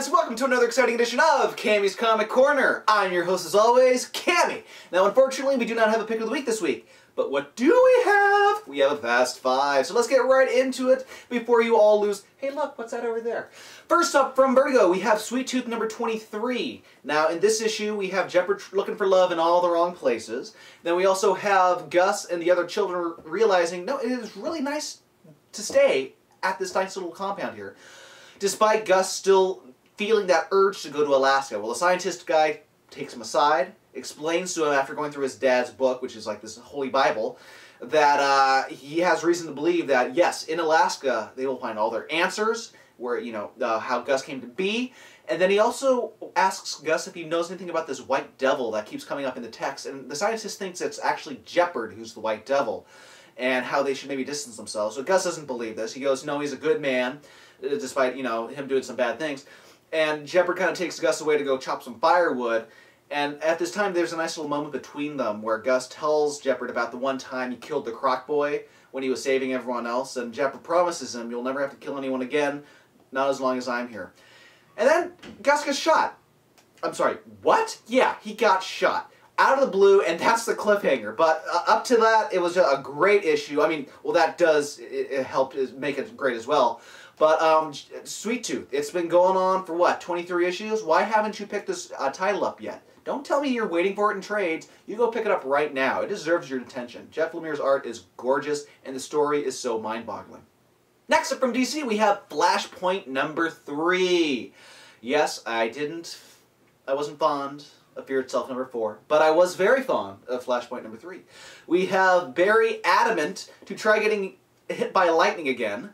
fans, welcome to another exciting edition of Cammy's Comic Corner. I'm your host as always, Cammy. Now unfortunately we do not have a pick of the week this week, but what do we have? We have a Fast Five, so let's get right into it before you all lose. Hey look, what's that over there? First up from Vertigo, we have Sweet Tooth number 23. Now in this issue we have Jeopard looking for love in all the wrong places. Then we also have Gus and the other children realizing, no, it is really nice to stay at this nice little compound here, despite Gus still feeling that urge to go to Alaska. Well, the scientist guy takes him aside, explains to him after going through his dad's book, which is like this holy Bible, that he has reason to believe that, yes, in Alaska, they will find all their answers, where, you know, how Gus came to be. And then he also asks Gus if he knows anything about this white devil that keeps coming up in the text. And the scientist thinks it's actually Jeopard who's the white devil, and how they should maybe distance themselves. So Gus doesn't believe this. He goes, no, he's a good man, despite, you know, him doing some bad things. And Jeopard kind of takes Gus away to go chop some firewood. And at this time, there's a nice little moment between them where Gus tells Jeopard about the one time he killed the Croc Boy when he was saving everyone else. And Jeopard promises him, you'll never have to kill anyone again, not as long as I'm here. And then Gus gets shot. I'm sorry, what? Yeah, he got shot. Out of the blue, and that's the cliffhanger. But up to that, it was a great issue. I mean, well, that does it help make it great as well. But Sweet Tooth, it's been going on for what, 23 issues? Why haven't you picked this title up yet? Don't tell me you're waiting for it in trades. You go pick it up right now. It deserves your attention. Jeff Lemire's art is gorgeous, and the story is so mind-boggling. Next up from DC, we have Flashpoint number 3. Yes, I wasn't fond of Fear Itself number 4, but I was very fond of Flashpoint number 3. We have Barry adamant to try getting hit by lightning again,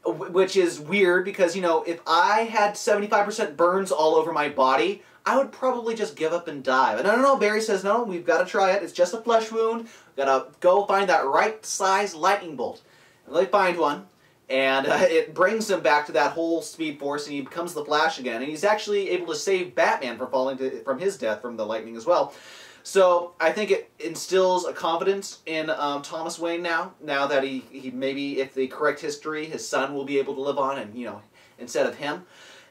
which is weird because, you know, if I had 75% burns all over my body, I would probably just give up and die. But no, Barry says, no, we've got to try it. It's just a flesh wound. We've got to go find that right size lightning bolt. And they find one, and it brings him back to that whole Speed Force, and he becomes the Flash again. And he's actually able to save Batman from falling from his death from the lightning as well. So I think it instills a confidence in Thomas Wayne now that he maybe, if they correct history, his son will be able to live on, and, you know, instead of him.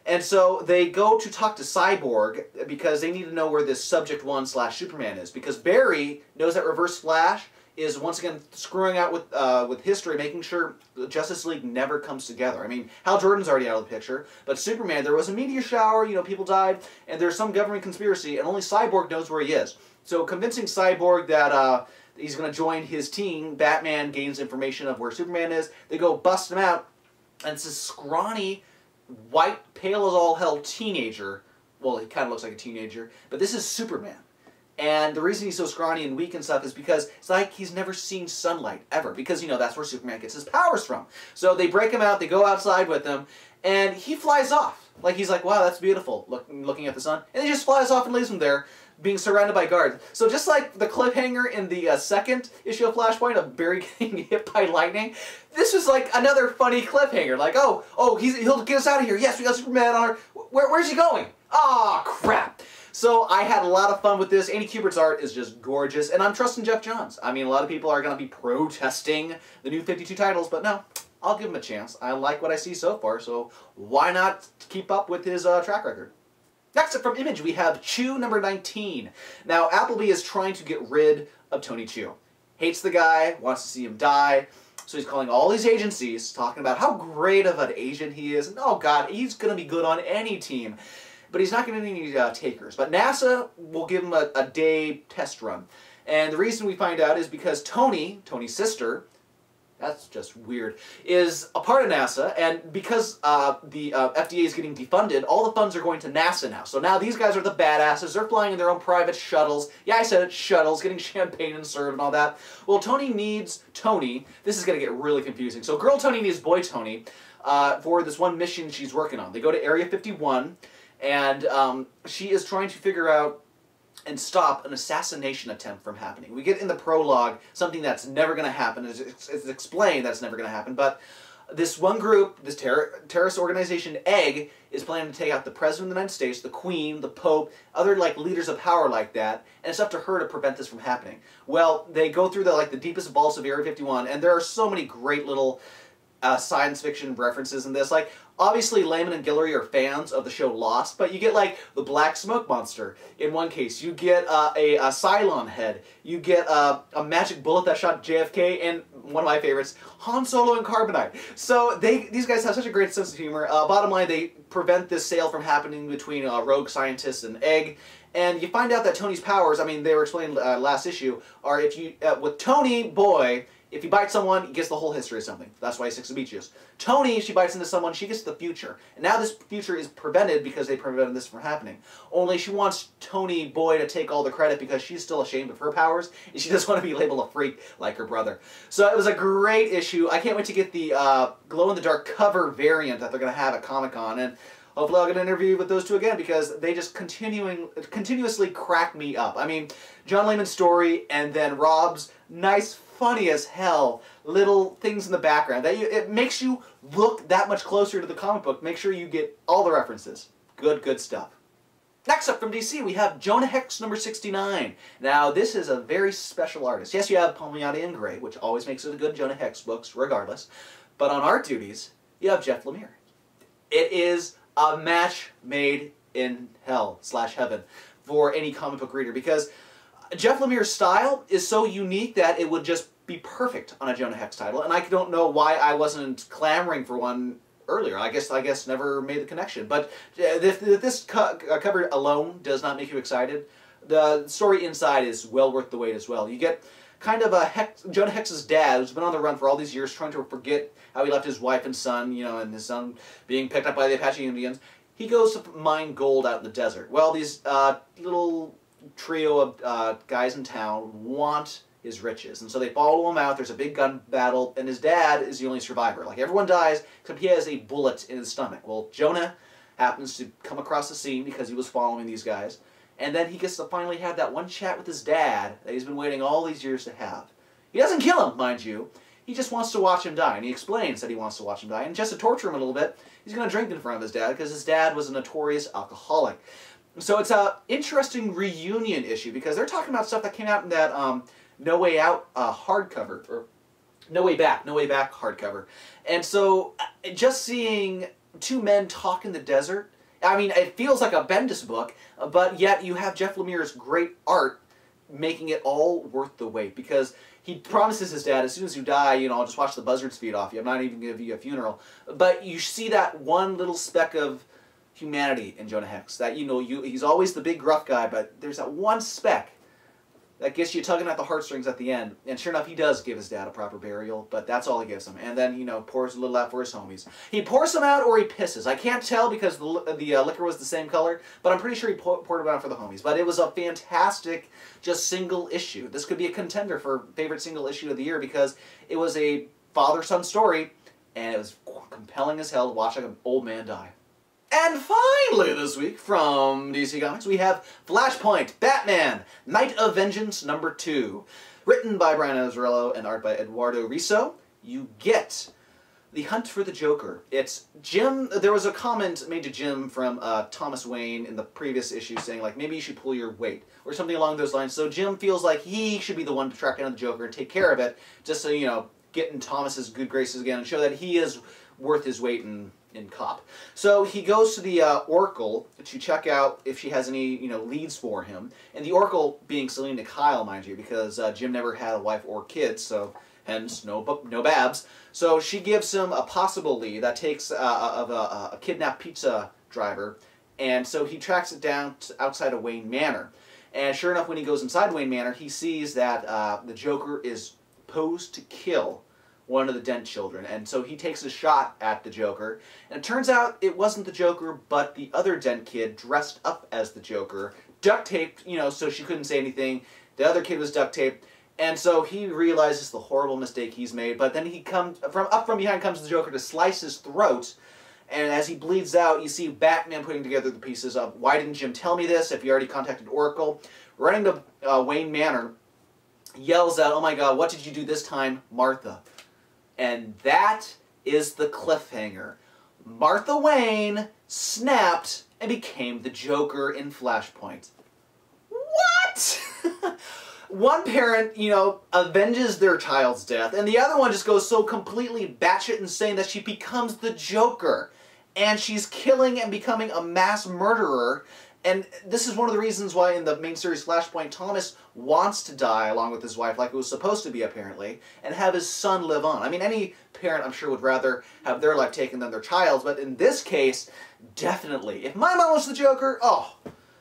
And so they go to talk to Cyborg because they need to know where this Subject 1/Superman is, because Barry knows that Reverse Flash is once again screwing out with history, making sure the Justice League never comes together. I mean, Hal Jordan's already out of the picture, but Superman, there was a meteor shower, you know, people died, and there's some government conspiracy, and only Cyborg knows where he is. So convincing Cyborg that he's going to join his team, Batman gains information of where Superman is, they go bust him out, and it's this scrawny, white, pale as all hell teenager. Well, he kind of looks like a teenager, but this is Superman. And the reason he's so scrawny and weak and stuff is because it's like he's never seen sunlight, ever. Because, you know, that's where Superman gets his powers from. So they break him out, they go outside with him, and he flies off. Like, he's like, wow, that's beautiful, looking at the sun. And he just flies off and leaves him there, being surrounded by guards. So just like the cliffhanger in the second issue of Flashpoint of Barry getting hit by lightning, this was like another funny cliffhanger. Like, oh, he'll get us out of here. Yes, we got Superman on our... Where's he going? Aw, crap. So I had a lot of fun with this. Andy Kubert's art is just gorgeous, and I'm trusting Jeff Johns. I mean, a lot of people are going to be protesting the new 52 titles, but no, I'll give him a chance. I like what I see so far, so why not keep up with his track record? Next up from Image, we have Chew number 19. Now, Appleby is trying to get rid of Tony Chew. Hates the guy, wants to see him die, so he's calling all these agencies, talking about how great of an agent he is, and oh god, he's going to be good on any team. But he's not going to need any takers. But NASA will give him a day test run. And the reason we find out is because Tony's sister, that's just weird, is a part of NASA, and because the FDA is getting defunded, all the funds are going to NASA now. So now these guys are the badasses. They're flying in their own private shuttles. Yeah, I said it, shuttles, getting champagne and served and all that. Well, Tony needs Tony. This is going to get really confusing. So girl Tony needs boy Tony for this one mission she's working on. They go to Area 51, and she is trying to figure out and stop an assassination attempt from happening. We get in the prologue something that's never going to happen. It's explained that's never going to happen, but this one group, this terrorist organization, Egg, is planning to take out the President of the United States, the Queen, the Pope, other like leaders of power like that, and it's up to her to prevent this from happening. Well, they go through the deepest vaults of Area 51, and there are so many great little science fiction references in this. Like, obviously, Lehman and Guillory are fans of the show Lost, but you get, like, the Black Smoke Monster in one case. You get a Cylon head. You get a magic bullet that shot JFK, and one of my favorites, Han Solo and Carbonite. So these guys have such a great sense of humor. Bottom line, they prevent this sale from happening between rogue scientists and Egg. And you find out that Tony's powers, I mean, they were explained last issue, are if you, with Tony Boy, if he bites someone, he gets the whole history of something. That's why he's 6 of Beaches. Tony, if she bites into someone, she gets the future. And now this future is prevented because they prevented this from happening. Only she wants Tony Boy to take all the credit because she's still ashamed of her powers, and she doesn't want to be labeled a freak like her brother. So it was a great issue. I can't wait to get the glow-in-the-dark cover variant that they're going to have at Comic-Con. And hopefully I'll get an interview with those two again because they just continuously crack me up. I mean, John Layman's story and then Rob's nice, funny as hell little things in the background. It makes you look that much closer to the comic book. Make sure you get all the references. Good stuff. Next up from DC, we have Jonah Hex number 69. Now, this is a very special artist. Yes, you have Palmiotti and Gray, which always makes it a good Jonah Hex books, regardless. But on art duties, you have Jeff Lemire. It is a match made in hell/heaven for any comic book reader because Jeff Lemire's style is so unique that it would just be perfect on a Jonah Hex title, and I don't know why I wasn't clamoring for one earlier. I guess never made the connection. But if this cover alone does not make you excited, the story inside is well worth the wait as well. You get kind of Jonah Hex's dad, who's been on the run for all these years, trying to forget how he left his wife and son, you know, and his son being picked up by the Apache Indians. He goes to mine gold out in the desert. Well, these little trio of guys in town want his riches, and so they follow him out. There's a big gun battle, and his dad is the only survivor. Like, everyone dies, except he has a bullet in his stomach. Well, Jonah happens to come across the scene because he was following these guys, and then he gets to finally have that one chat with his dad that he's been waiting all these years to have. He doesn't kill him, mind you. He just wants to watch him die, and he explains that he wants to watch him die, and just to torture him a little bit, he's going to drink in front of his dad because his dad was a notorious alcoholic. So it's an interesting reunion issue because they're talking about stuff that came out in that No Way Out hardcover, or No Way Back hardcover. And so just seeing two men talk in the desert, I mean, it feels like a Bendis book, but yet you have Jeff Lemire's great art making it all worth the wait because he promises his dad, as soon as you die, you know, I'll just watch the buzzards feed off you. I'm not even going to give you a funeral. But you see that one little speck of humanity in Jonah Hex. That, you know, he's always the big gruff guy, but there's that one speck that gets you tugging at the heartstrings at the end. And sure enough, he does give his dad a proper burial, but that's all he gives him. And then, you know, pours a little out for his homies. He pours some out or he pisses. I can't tell because the liquor was the same color, but I'm pretty sure he poured it out for the homies. But it was a fantastic, just single issue. This could be a contender for favorite single issue of the year because it was a father-son story, and it was compelling as hell to watch like an old man die. And finally this week from DC Comics we have Flashpoint, Batman, Night of Vengeance number 2. Written by Brian Azzarello and art by Eduardo Risso. You get The Hunt for the Joker. It's Jim. There was a comment made to Jim from Thomas Wayne in the previous issue saying, like, maybe you should pull your weight or something along those lines. So Jim feels like he should be the one to track down the Joker and take care of it, just so, you know, get in Thomas's good graces again and show that he is worth his weight in cop. So he goes to the Oracle to check out if she has any, you know, leads for him. And the Oracle being Selena Kyle, mind you, because Jim never had a wife or kids, so hence no Babs. So she gives him a possible lead that takes of a kidnapped pizza driver, and so he tracks it down to outside of Wayne Manor. And sure enough, when he goes inside Wayne Manor, he sees that the Joker is posed to kill one of the Dent children, and so he takes a shot at the Joker, and it turns out it wasn't the Joker, but the other Dent kid dressed up as the Joker, duct taped, you know, so she couldn't say anything. The other kid was duct taped, and so he realizes the horrible mistake he's made, but then he comes, up from behind comes the Joker to slice his throat, and as he bleeds out, you see Batman putting together the pieces of, why didn't Jim tell me this if he already contacted Oracle? Running to Wayne Manor, yells out, oh my god, what did you do this time, Martha? And that is the cliffhanger. Martha Wayne snapped and became the Joker in Flashpoint. What? one parent, you know, avenges their child's death, and the other one just goes so completely batshit insane that she becomes the Joker. And she's killing and becoming a mass murderer. And this is one of the reasons why in the main series Flashpoint, Thomas wants to die along with his wife, like it was supposed to be apparently, and have his son live on. I mean, any parent, I'm sure, would rather have their life taken than their child's, but in this case, definitely. If my mom was the Joker, oh,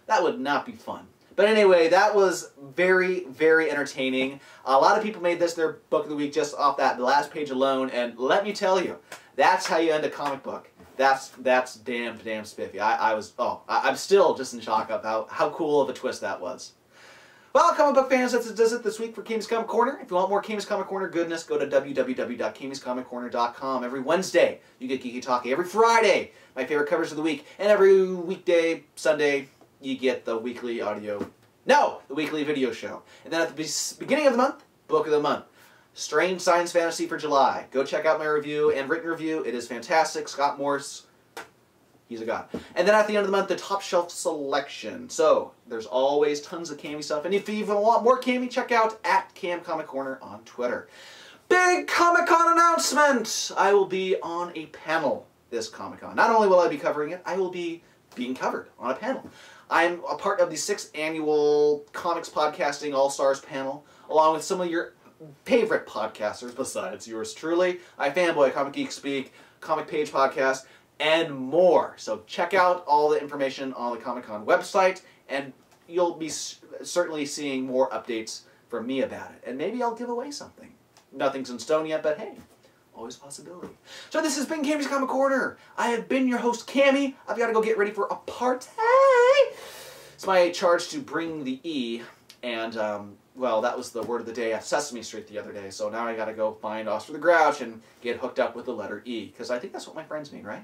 that would not be fun. But anyway, that was very, very entertaining. A lot of people made this their book of the week just off that last page alone, and let me tell you, that's how you end a comic book. That's damn spiffy. I'm still just in shock about how cool of a twist that was. Well, comic book fans, that does it this week for Cammy's Comic Corner. If you want more Cammy's Comic Corner goodness, go to www.cammyscomiccorner.com. Every Wednesday, you get Geeky Talkie. Every Friday, my favorite covers of the week. And every weekday, Sunday, you get the weekly the weekly video show. And then at the beginning of the month, Book of the Month. Strange Science Fantasy for July. Go check out my review and written review. It is fantastic. Scott Morse, he's a god. And then at the end of the month, the top shelf selection. So there's always tons of Cammy stuff. And if you even want more Cammy, check out @CamComicCorner on Twitter. Big Comic-Con announcement! I will be on a panel this Comic-Con. Not only will I be covering it, I will be being covered on a panel. I'm a part of the 6th annual Comics Podcasting All-Stars panel, along with some of your favorite podcasters besides yours truly. I fanboy, Comic Geek Speak, Comic Page Podcast, and more. So check out all the information on the Comic-Con website, and you'll be certainly seeing more updates from me about it. And maybe I'll give away something. Nothing's in stone yet, but hey, always a possibility. So this has been Cammy's Comic Corner. I have been your host, Cammy. I've got to go get ready for a party. It's my charge to bring the E, and well, that was the word of the day at Sesame Street the other day, so now I gotta go find Oscar the Grouch and get hooked up with the letter E, because I think that's what my friends mean, right?